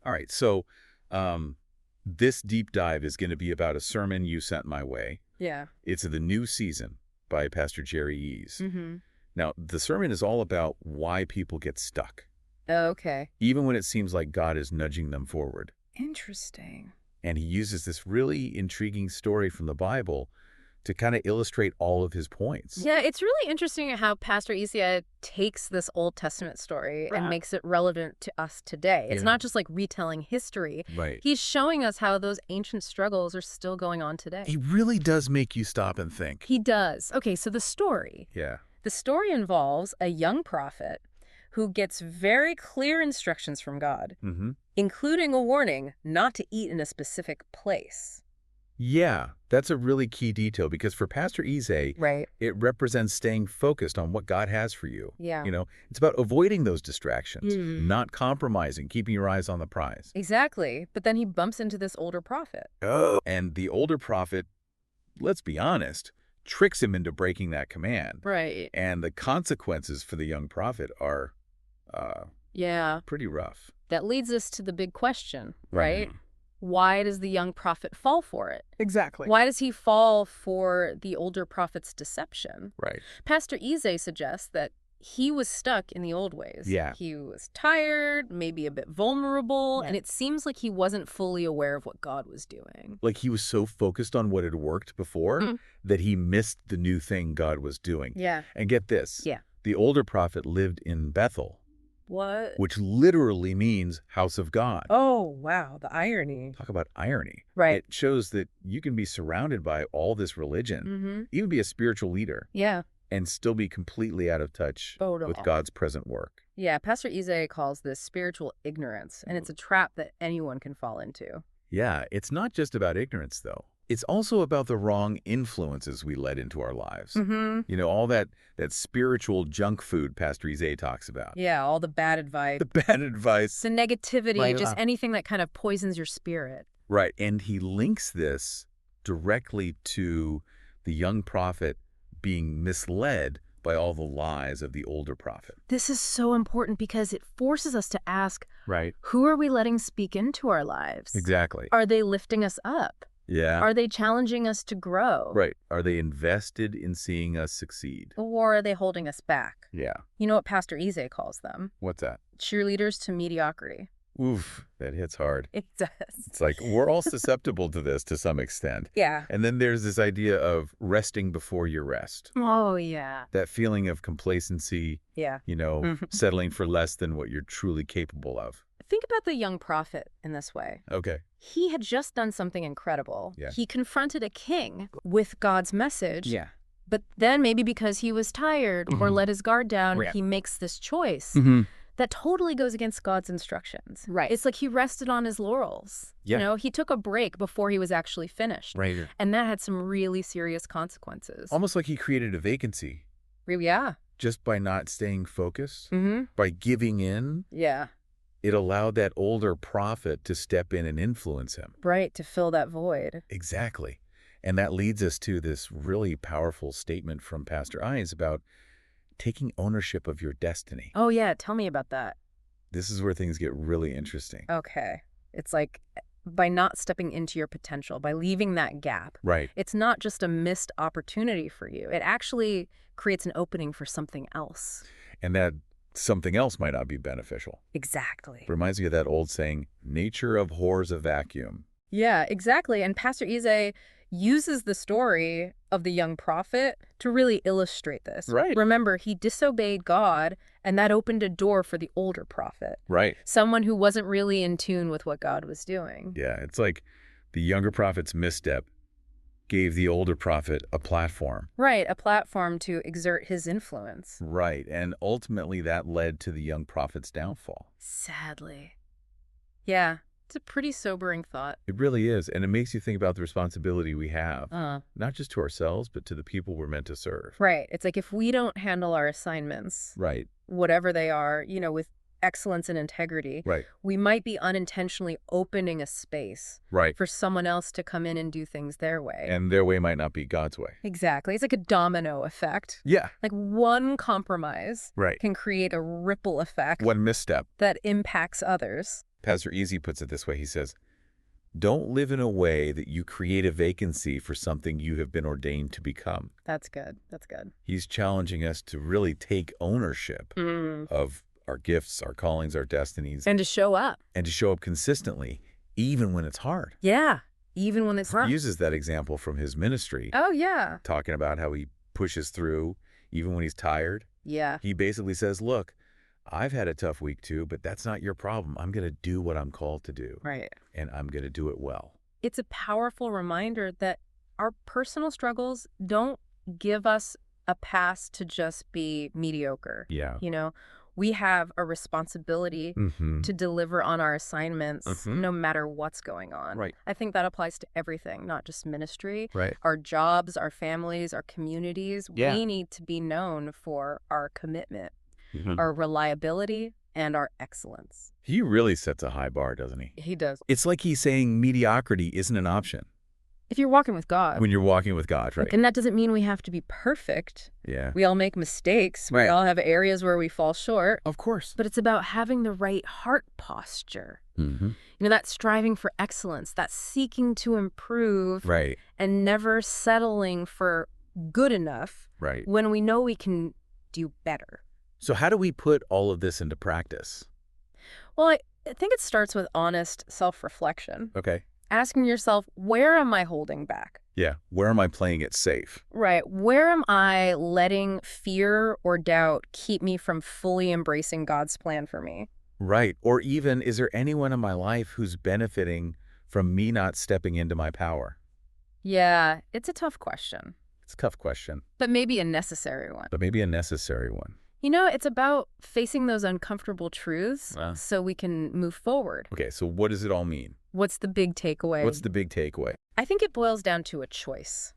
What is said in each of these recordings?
All right, so this deep dive is going to be about a sermon you sent my way. Yeah. It's The New Season by Pastor Jerry Eze. Mm-hmm. Now, the sermon is all about why people get stuck, Okay. even when it seems like God is nudging them forward. Interesting. And he uses this really intriguing story from the Bible to kind of illustrate all of his points. Yeah, it's really interesting how Pastor Eze takes this Old Testament story and makes it relevant to us today. It's not just like retelling history. Right. He's showing us how those ancient struggles are still going on today. He really does make you stop and think. He does. Okay, so the story. Yeah. The story involves a young prophet who gets very clear instructions from God, including a warning not to eat in a specific place. Yeah, that's a really key detail because for Pastor Eze, it represents staying focused on what God has for you. Yeah. You know, it's about avoiding those distractions, not compromising, keeping your eyes on the prize. Exactly. But then he bumps into this older prophet. Oh. And the older prophet, let's be honest, tricks him into breaking that command. Right. And the consequences for the young prophet are pretty rough. That leads us to the big question, right? Why does the young prophet fall for it? Exactly. Why does he fall for the older prophet's deception? Right. Pastor Eze suggests that he was stuck in the old ways. Yeah. He was tired, maybe a bit vulnerable, and it seems like he wasn't fully aware of what God was doing. Like he was so focused on what had worked before that he missed the new thing God was doing. Yeah. And get this. Yeah. The older prophet lived in Bethel. What? Which literally means house of God. Oh, wow. The irony. Talk about irony. Right. It shows that you can be surrounded by all this religion, even be a spiritual leader, and still be completely out of touch with God's present work. Yeah, Pastor Eze calls this spiritual ignorance, and it's a trap that anyone can fall into. Yeah, it's not just about ignorance, though. It's also about the wrong influences we let into our lives. You know, all that spiritual junk food Pastor Eze talks about. Yeah, all the bad advice. The bad advice. The negativity, just anything that kind of poisons your spirit. Right, and he links this directly to the young prophet being misled by all the lies of the older prophet. This is so important because it forces us to ask, right, who are we letting speak into our lives? Exactly. Are they lifting us up? Yeah. Are they challenging us to grow? Right. Are they invested in seeing us succeed? Or are they holding us back? Yeah. You know what Pastor Eze calls them? What's that? Cheerleaders to mediocrity. Oof, that hits hard. It does. It's like we're all susceptible to this to some extent. Yeah. And then there's this idea of resting before you rest. Oh, yeah. That feeling of complacency, you know, settling for less than what you're truly capable of. Think about the young prophet in this way. Okay. He had just done something incredible. Yeah. He confronted a king with God's message. Yeah. But then maybe because he was tired or let his guard down, he makes this choice that totally goes against God's instructions. Right. It's like he rested on his laurels. Yeah. You know, he took a break before he was actually finished. Right. And that had some really serious consequences. Almost like he created a vacancy. Yeah. Just by not staying focused, by giving in. Yeah. It allowed that older prophet to step in and influence him. Right, to fill that void. Exactly. And that leads us to this really powerful statement from Pastor Eze about taking ownership of your destiny. Oh, yeah. Tell me about that. This is where things get really interesting. Okay. It's like by not stepping into your potential, by leaving that gap. Right. It's not just a missed opportunity for you. It actually creates an opening for something else. And that something else might not be beneficial. Exactly. Reminds me of that old saying, nature abhors a vacuum. Yeah, exactly. And Pastor Eze uses the story of the young prophet to really illustrate this. Right. Remember, he disobeyed God, and that opened a door for the older prophet. Right. Someone who wasn't really in tune with what God was doing. Yeah, it's like the younger prophet's misstep gave the older prophet a platform. Right, a platform to exert his influence. Right, and ultimately that led to the young prophet's downfall. Sadly. Yeah, it's a pretty sobering thought. It really is, and it makes you think about the responsibility we have, not just to ourselves, but to the people we're meant to serve. Right, it's like if we don't handle our assignments, right, whatever they are, you know, with excellence and integrity, right, we might be unintentionally opening a space right, for someone else to come in and do things their way. And their way might not be God's way. Exactly. It's like a domino effect. Yeah. Like one compromise right. can create a ripple effect. One misstep. That impacts others. Pastor Eze puts it this way. He says, don't live in a way that you create a vacancy for something you have been ordained to become. That's good. That's good. He's challenging us to really take ownership of our gifts, our callings, our destinies. And to show up. And to show up consistently, even when it's hard. Yeah, even when it's hard. He uses that example from his ministry. Oh, yeah. Talking about how he pushes through even when he's tired. Yeah. He basically says, look, I've had a tough week too, but that's not your problem. I'm going to do what I'm called to do. Right. And I'm going to do it well. It's a powerful reminder that our personal struggles don't give us a pass to just be mediocre. Yeah. You know, we have a responsibility to deliver on our assignments no matter what's going on. Right. I think that applies to everything, not just ministry. Right. Our jobs, our families, our communities. Yeah. We need to be known for our commitment, our reliability, and our excellence. He really sets a high bar, doesn't he? He does. It's like he's saying mediocrity isn't an option. If you're walking with God. When you're walking with God, right? And that doesn't mean we have to be perfect. Yeah. We all make mistakes. Right. We all have areas where we fall short. Of course. But it's about having the right heart posture. You know, that striving for excellence, that seeking to improve. Right. And never settling for good enough. Right. When we know we can do better. So how do we put all of this into practice? Well, I think it starts with honest self-reflection. Okay. Asking yourself, where am I holding back? Yeah. Where am I playing it safe? Right. Where am I letting fear or doubt keep me from fully embracing God's plan for me? Right. Or even, is there anyone in my life who's benefiting from me not stepping into my power? Yeah, it's a tough question. It's a tough question. But maybe a necessary one. But maybe a necessary one. You know, it's about facing those uncomfortable truths so we can move forward. Okay, so what does it all mean? What's the big takeaway? What's the big takeaway? I think it boils down to a choice.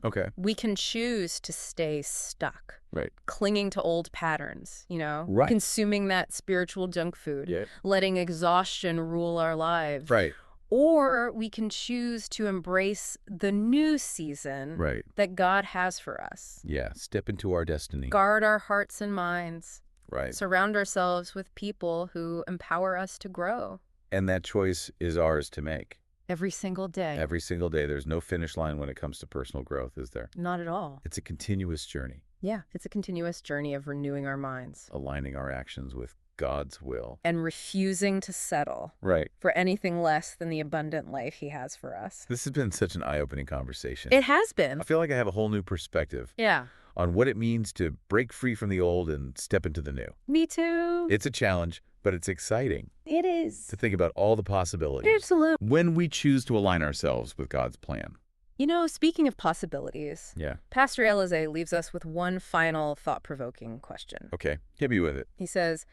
Okay. We can choose to stay stuck. Right. Clinging to old patterns, you know? Right. Consuming that spiritual junk food. Yeah. Letting exhaustion rule our lives. Right. Or we can choose to embrace the new season that God has for us. Yeah, step into our destiny. Guard our hearts and minds. Right. Surround ourselves with people who empower us to grow. And that choice is ours to make. Every single day. Every single day. There's no finish line when it comes to personal growth, is there? Not at all. It's a continuous journey. Yeah, it's a continuous journey of renewing our minds. Aligning our actions with God's will. And refusing to settle for anything less than the abundant life he has for us. This has been such an eye-opening conversation. It has been. I feel like I have a whole new perspective. Yeah. On what it means to break free from the old and step into the new. Me too. It's a challenge, but it's exciting. It is. To think about all the possibilities. Absolutely. When we choose to align ourselves with God's plan. You know, speaking of possibilities, Pastor Eze leaves us with one final thought-provoking question. Okay, hit me with it. He says,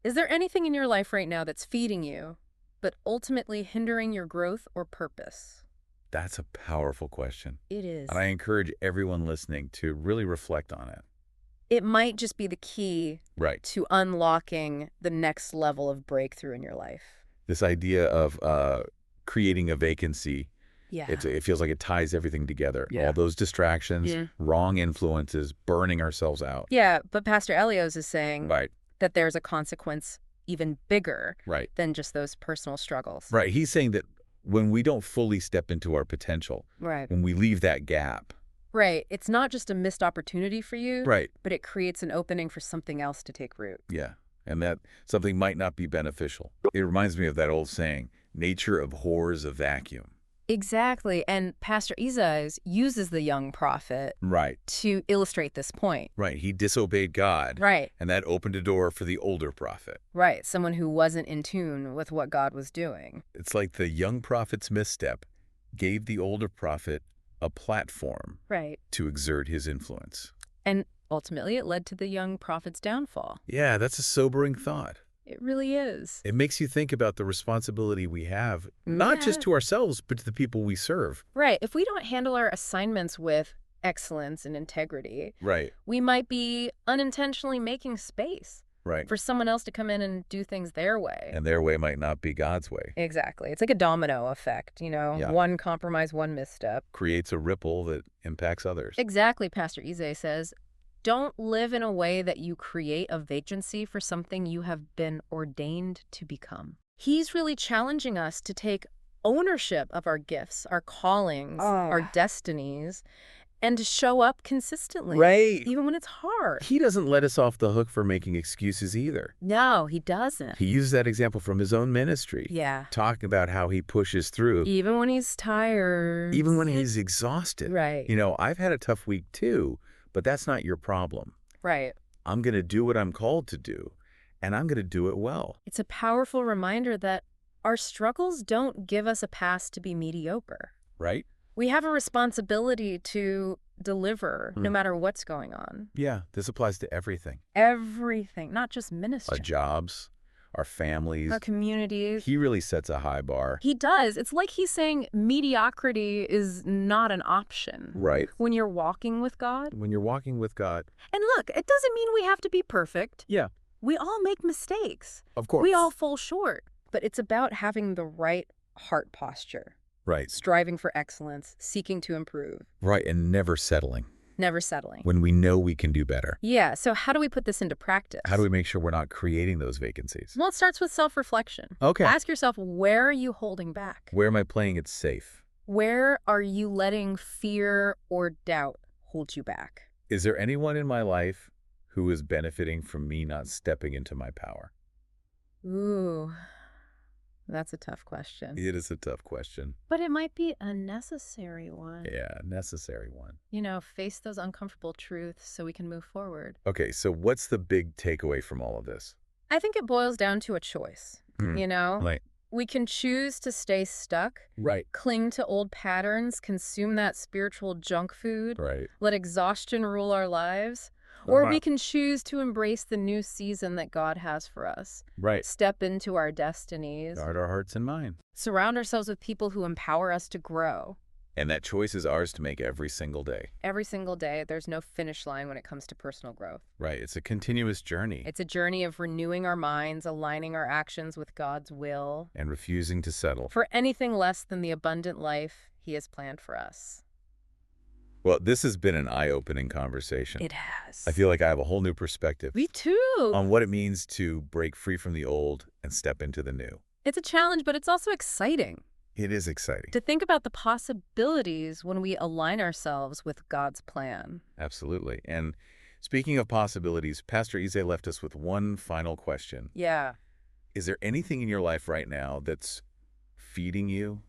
is there anything in your life right now that's feeding you, but ultimately hindering your growth or purpose? That's a powerful question. It is. And I encourage everyone listening to really reflect on it. It might just be the key to unlocking the next level of breakthrough in your life. This idea of creating a vacancy, it feels like it ties everything together. All those distractions, wrong influences, burning ourselves out. Yeah, but Pastor Elios is saying that there's a consequence even bigger than just those personal struggles. Right. He's saying that when we don't fully step into our potential, when we leave that gap. Right. It's not just a missed opportunity for you, but it creates an opening for something else to take root. Yeah. And that something might not be beneficial. It reminds me of that old saying, nature abhors a vacuum. Exactly. And Pastor Eze uses the young prophet to illustrate this point. Right. He disobeyed God. Right. And that opened a door for the older prophet. Right. Someone who wasn't in tune with what God was doing. It's like the young prophet's misstep gave the older prophet a platform to exert his influence. And ultimately it led to the young prophet's downfall. Yeah, that's a sobering thought. It really is. It makes you think about the responsibility we have, not just to ourselves, but to the people we serve. Right. If we don't handle our assignments with excellence and integrity, we might be unintentionally making space for someone else to come in and do things their way. And their way might not be God's way. Exactly. It's like a domino effect, you know, one compromise, one misstep. Creates a ripple that impacts others. Exactly, Pastor Eze says. Don't live in a way that you create a vacancy for something you have been ordained to become. He's really challenging us to take ownership of our gifts, our callings, our destinies, and to show up consistently. Right. Even when it's hard. He doesn't let us off the hook for making excuses either. No, he doesn't. He uses that example from his own ministry. Yeah. Talking about how he pushes through. Even when he's tired. Even when he's exhausted. Right. You know, I've had a tough week too, but that's not your problem. Right. I'm going to do what I'm called to do, and I'm going to do it well. It's a powerful reminder that our struggles don't give us a pass to be mediocre. Right? We have a responsibility to deliver no matter what's going on. Yeah, this applies to everything. Everything, not just ministry. Our jobs, our families. Our communities. He really sets a high bar. He does. It's like he's saying mediocrity is not an option. Right. When you're walking with God. When you're walking with God. And look, it doesn't mean we have to be perfect. Yeah. We all make mistakes. Of course. We all fall short. But it's about having the right heart posture. Right. Striving for excellence, seeking to improve. Right, and never settling. Never settling. When we know we can do better. Yeah, so how do we put this into practice? How do we make sure we're not creating those vacancies? Well, it starts with self-reflection. Okay. Ask yourself, where are you holding back? Where am I playing it safe? Where are you letting fear or doubt hold you back? Is there anyone in my life who is benefiting from me not stepping into my power? Ooh, that's a tough question. It is a tough question. But it might be a necessary one. Yeah, necessary one. You know, face those uncomfortable truths so we can move forward. Okay, so what's the big takeaway from all of this? I think it boils down to a choice, you know? Right. We can choose to stay stuck, Right. cling to old patterns, consume that spiritual junk food, Right. let exhaustion rule our lives, or we can choose to embrace the new season that God has for us. Right. Step into our destinies. Guard our hearts and minds. Surround ourselves with people who empower us to grow. And that choice is ours to make every single day. Every single day, there's no finish line when it comes to personal growth. Right. It's a continuous journey. It's a journey of renewing our minds, aligning our actions with God's will, and refusing to settle. for anything less than the abundant life He has planned for us. Well, this has been an eye-opening conversation. It has. I feel like I have a whole new perspective Me too. on what it means to break free from the old and step into the new. It's a challenge, but it's also exciting It is exciting. to think about the possibilities when we align ourselves with God's plan. Absolutely. And speaking of possibilities, Pastor Eze left us with one final question. Yeah. Is there anything in your life right now that's feeding you,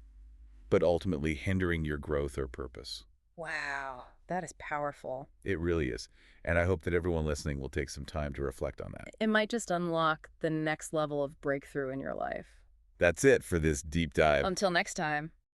but ultimately hindering your growth or purpose? Wow. That is powerful. It really is. And I hope that everyone listening will take some time to reflect on that. It might just unlock the next level of breakthrough in your life. That's it for this deep dive. Until next time.